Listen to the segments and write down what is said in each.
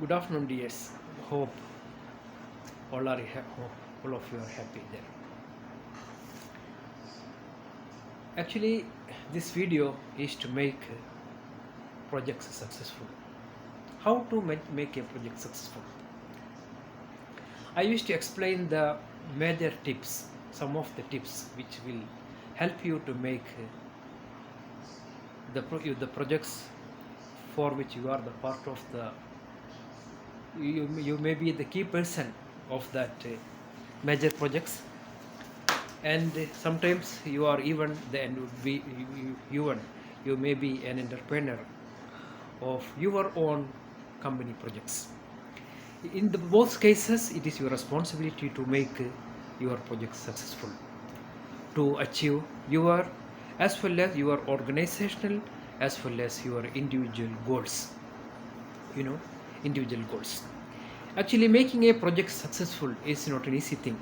Good afternoon, dears. Hope all of you are happy there. Actually, this video is to make projects successful. How to make a project successful? I used to explain the major tips, some of the tips which will help you to make the projects for which you are the part of the you may be the key person of that major projects, and sometimes you are even then would be you may be an entrepreneur of your own company projects. In both cases, it is your responsibility to make your project successful, to achieve your as well as your organizational as well as your individual goals. Individual goals. Actually, making a project successful is not an easy thing,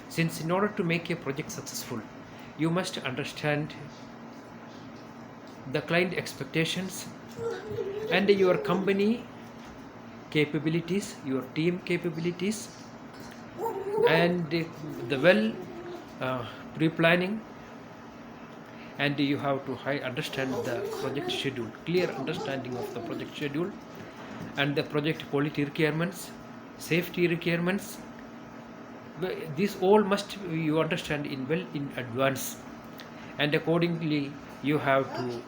since in order to make a project successful, you must understand the client expectations and your company capabilities, your team capabilities, and the pre-planning, and you have to understand the project schedule, clear understanding of the project schedule and the project quality requirements, safety requirements. These all must you understand in advance, and accordingly you have to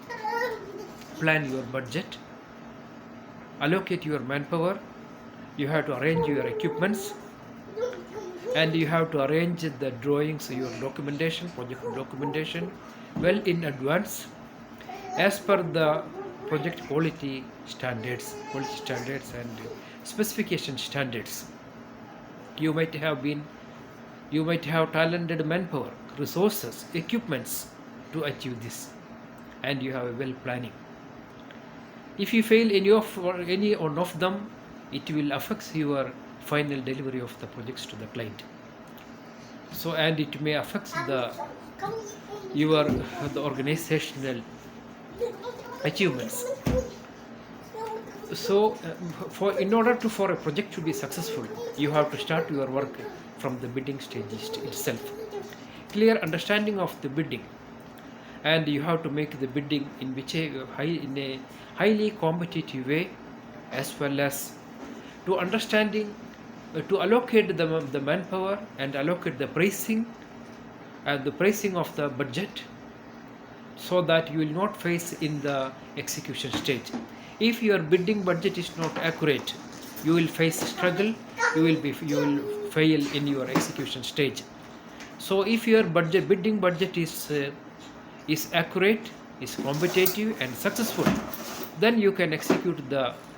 plan your budget, allocate your manpower, you have to arrange your equipments, and you have to arrange the drawings, your documentation, project documentation well in advance as per the project quality standards and specification standards. You might have talented manpower, resources, equipments to achieve this, and you have a well planning. If you fail any one of them, it will affect your final delivery of the projects to the client. So, and it may affect the organizational achievements. So, in order for a project to be successful, you have to start your work from the bidding stage itself. Clear understanding of the bidding, and you have to make the bidding in a highly competitive way, as well as to understanding to allocate the manpower and allocate the pricing of the budget, so that you will not face in the execution stage. If your bidding budget is not accurate, you will face struggle, you will fail in your execution stage. So if your bidding budget is accurate, is competitive and successful, then you can execute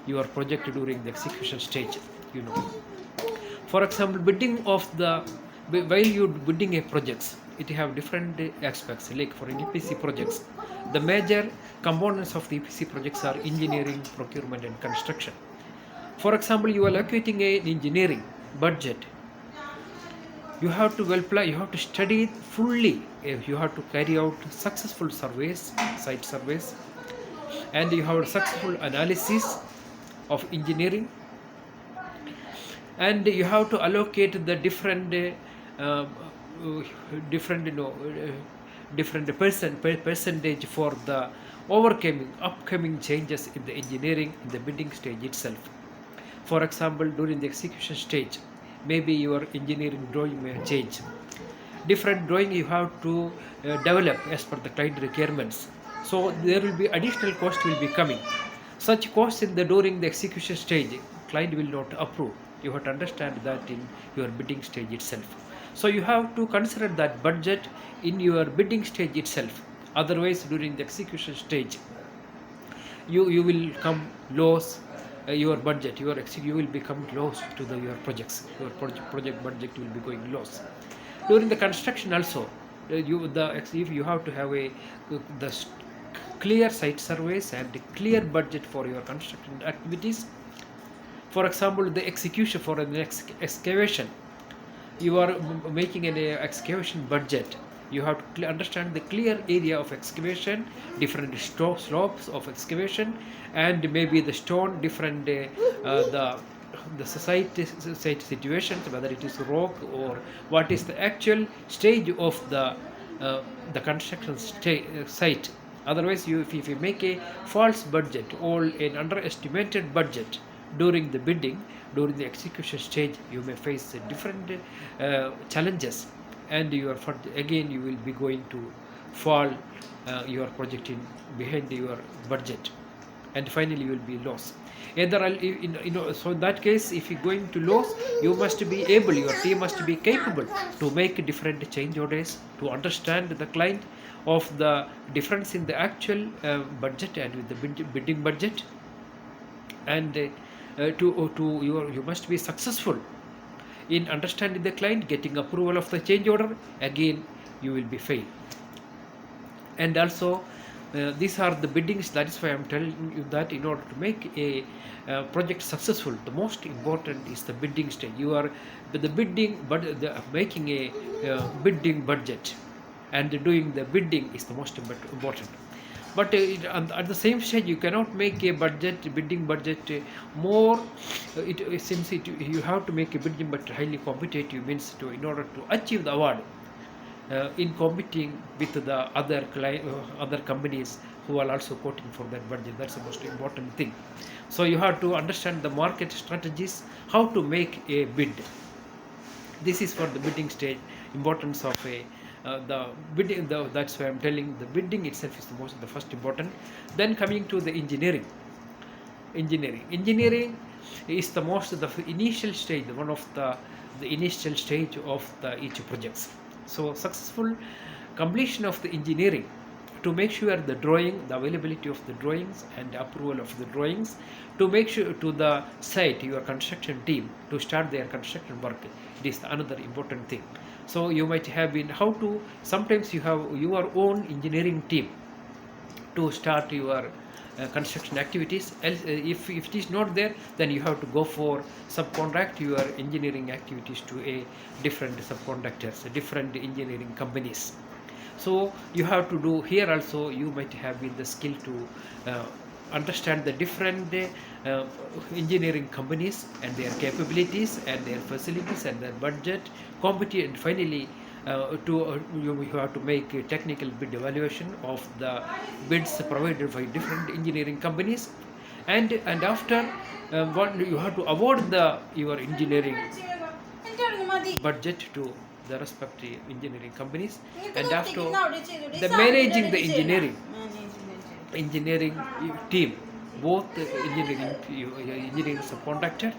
your project during the execution stage. For example, while you bidding a projects, it have different aspects. Like for EPC projects, the major components of the EPC projects are engineering, procurement and construction. For example, you are allocating an engineering budget, you have to plan, you have to study it fully, you have to carry out successful surveys, site surveys, and you have successful analysis of engineering, and you have to allocate the different percentage for the upcoming changes in the engineering in the bidding stage itself. For example, during the execution stage, maybe your engineering drawing may change. Different drawing you have to develop as per the client requirements. So there will be additional cost will be coming. Such costs during the execution stage, client will not approve. You have to understand that in your bidding stage itself. So you have to consider that budget in your bidding stage itself. Otherwise, during the execution stage, you will come lose your budget. You will become lost to your projects. Your project budget will be going lost. During the construction also, if you have to have the clear site surveys and clear budget for your construction activities. For example, the execution for the next excavation, you are making an excavation budget, You have to understand the clear area of excavation, different slopes of excavation, and maybe the stone, different the society situations, whether it is rock or what is the actual stage of the construction site. Otherwise, if you make a false budget or an underestimated budget during the bidding, during the execution stage, you may face different challenges, and again you will be going to fall your project in behind your budget, and finally you will be lost. Either so in that case, if you're going to lose, you must be able, your team must be capable to make different change orders, to understand the client of the difference in the actual budget and with the bidding budget, and you must be successful in understanding the client, getting approval of the change order. Again you will be fail. And also these are the biddings. That is why I'm telling you that in order to make a project successful, the most important is the bidding stage. You are the bidding, but making a bidding budget and doing the bidding is the most important. But at the same stage, you cannot make a bidding budget more. Since you have to make a bidding but highly competitive, means in order to achieve the award, in competing with the other companies who are also quoting for that budget. That's the most important thing. So you have to understand the market strategies, how to make a bid. This is for the bidding stage, importance of the bidding. That's why I'm telling the bidding itself is the first important. Then coming to the engineering is the initial stage, one of the initial stage of each projects. So successful completion of the engineering, to make sure the availability of the drawings and approval of the drawings, to make sure to the site, your construction team, to start their construction work. It is another important thing. So you might have sometimes you have your own engineering team to start your construction activities. Else, if it is not there, then you have to go for subcontract your engineering activities to a different subcontractors, different engineering companies. So you have to do here also. You might have been the skill to understand the different engineering companies and their capabilities and their facilities and their budget, competition, and finally you have to make a technical bid evaluation of the bids provided by different engineering companies, and after what you have to award your engineering budget to the respective engineering companies, and after the managing the engineering team, both engineering subcontractor,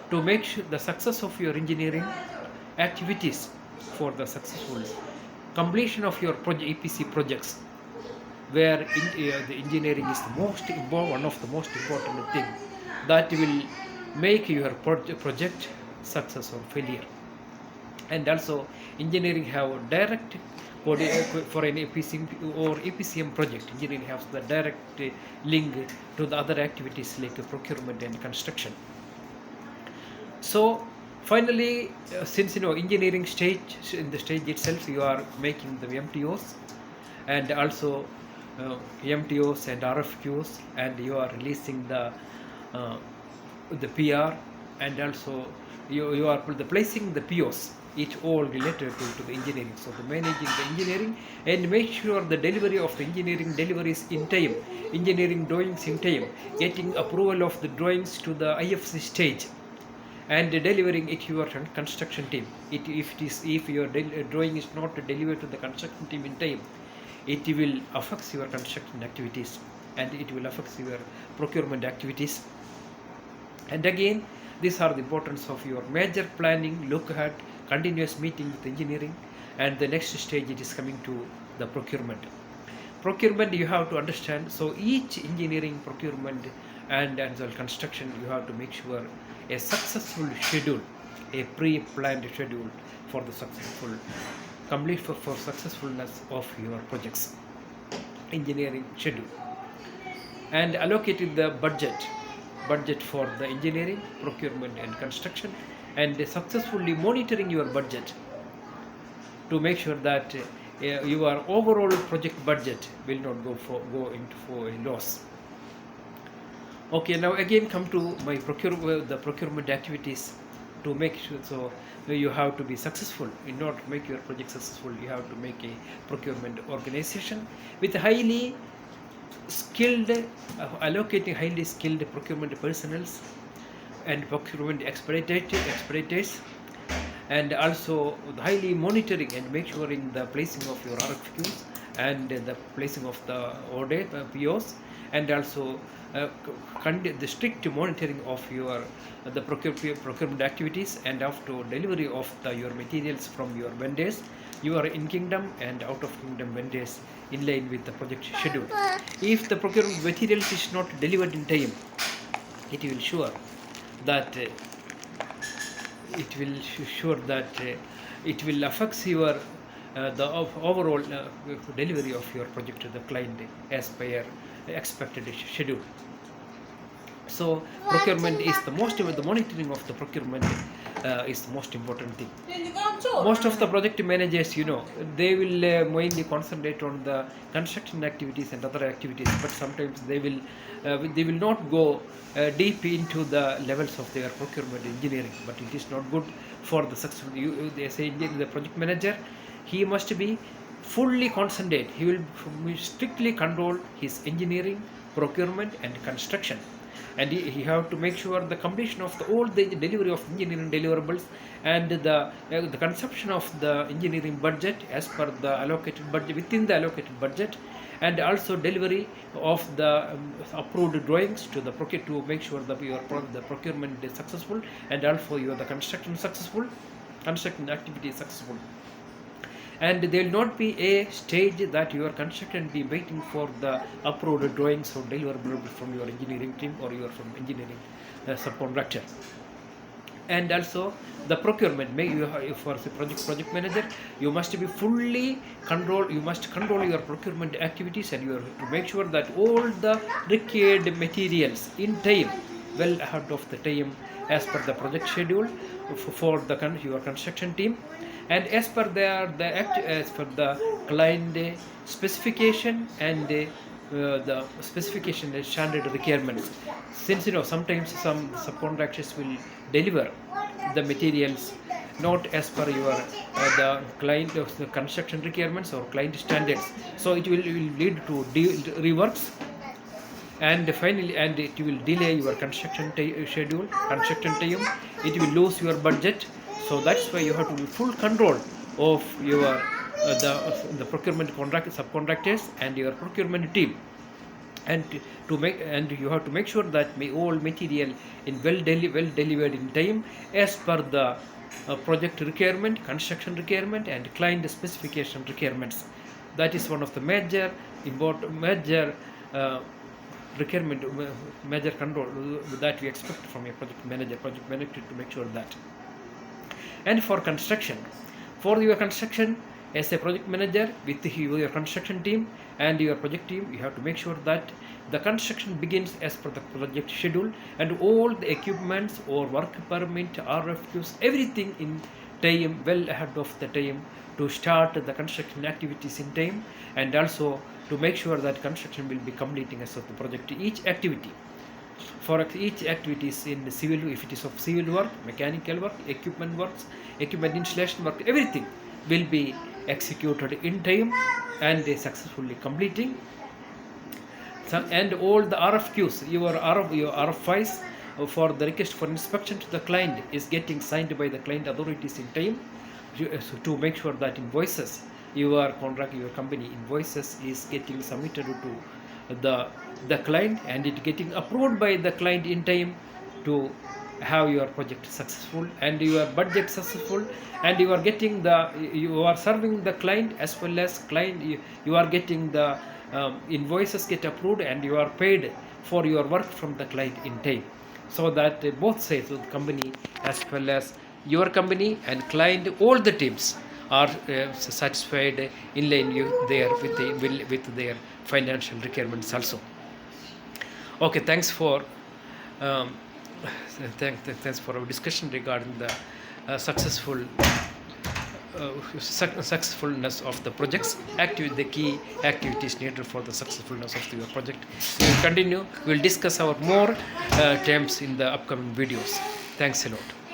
to make sure the success of your engineering activities for the successful completion of your EPC projects, where the engineering is one of the most important thing that will make your project success or failure. And also engineering have direct for an EPC or EPCM project. Engineering has the direct link to the other activities like procurement and construction. So finally, since engineering stage, in the stage itself you are making the MTOs and also MTOs and RFQs, and you are releasing the PR, and also you are placing the POs, each all related to the engineering. So the managing the engineering and make sure the delivery of the engineering deliveries in time, engineering drawings in time, getting approval of the drawings to the IFC stage, and delivering it to your construction team. If your drawing is not delivered to the construction team in time, it will affect your construction activities and it will affect your procurement activities. And again, these are the importance of your major planning, look ahead, continuous meeting with engineering, and the next stage it is coming to the procurement. Procurement you have to understand. So each engineering, procurement, and as well construction, you have to make sure a successful schedule, a pre-planned schedule for the successful complete for successfulness of your projects. Engineering schedule, and allocated the budget for the engineering, procurement, and construction, and successfully monitoring your budget to make sure that your overall project budget will not go into for a loss. Okay, now again come to my the procurement activities to make sure. So you have to be successful. In order to make your project successful, you have to make a procurement organization with highly skilled, allocating highly skilled procurement personnels and procurement expeditors, and also highly monitoring and make sure in the placing of your RFQs and the placing of the order POs, and also the strict monitoring of your the procurement activities and after delivery of your materials from your vendors, your in kingdom and out of kingdom vendors in line with the project schedule. If the procurement materials is not delivered in time, it will sure that it will affect your the overall delivery of your project to the client as per expected schedule. So procurement is the monitoring of the procurement is the most important thing. Most of the project managers, they will mainly concentrate on the construction activities and other activities, but sometimes they will not go deep into the levels of their procurement engineering. But it is not good for the successful. They say the project manager, he must be fully concentrate. He will strictly control his engineering, procurement, and construction, and he have to make sure the completion of all the delivery of engineering deliverables and the consumption of the engineering budget as per the allocated budget, within the allocated budget, and also delivery of the approved drawings to the procurement to make sure that the procurement is successful, and also the construction activity is successful. And there will not be a stage that your construction be waiting for the approved drawings or deliverable from your engineering team or your from engineering subcontractor. And also the procurement, for the project manager, you must be fully control. You must control your procurement activities, and you have to make sure that all the required materials in time, well ahead of the time, as per the project schedule for your construction team, and as per as per the client specification and the specification and standard requirements. Since sometimes some subcontractors will deliver the materials not as per your the client the construction requirements or client standards, so it will lead to reworks, and finally it will delay your construction schedule, construction time. It will lose your budget. So that's why you have to be full control of your the procurement subcontractors and your procurement team, and you have to make sure that all material in well delivered in time as per the project requirement, construction requirement, and client specification requirements. That is one of the major requirement, major control that we expect from a project manager to make sure that. And for your construction, as a project manager with your construction team and your project team, you have to make sure that the construction begins as per the project schedule, and all the equipments or work permit, RFQs, everything in time, well ahead of the time, to start the construction activities in time, and also to make sure that construction will be completing as of the project. Each activity, for each activities in civil, if it is of civil work, mechanical work, equipment works, equipment installation work, everything will be executed in time and successfully completing. And all the RFQs, your RFIs for the request for inspection to the client is getting signed by the client authorities in time, to make sure that invoices, your company invoices is getting submitted to the client, and it getting approved by the client in time to have your project successful and your budget successful, and you are serving the client as well as client, you are getting the invoices get approved, and you are paid for your work from the client in time, so that both sides of the company as well as your company and client, all the teams are satisfied in line with their financial requirements also. Okay, thanks for Thanks for our discussion regarding the successfulness of the projects. The key activities needed for the successfulness of your project. We will continue. We will discuss our more terms in the upcoming videos. Thanks a lot.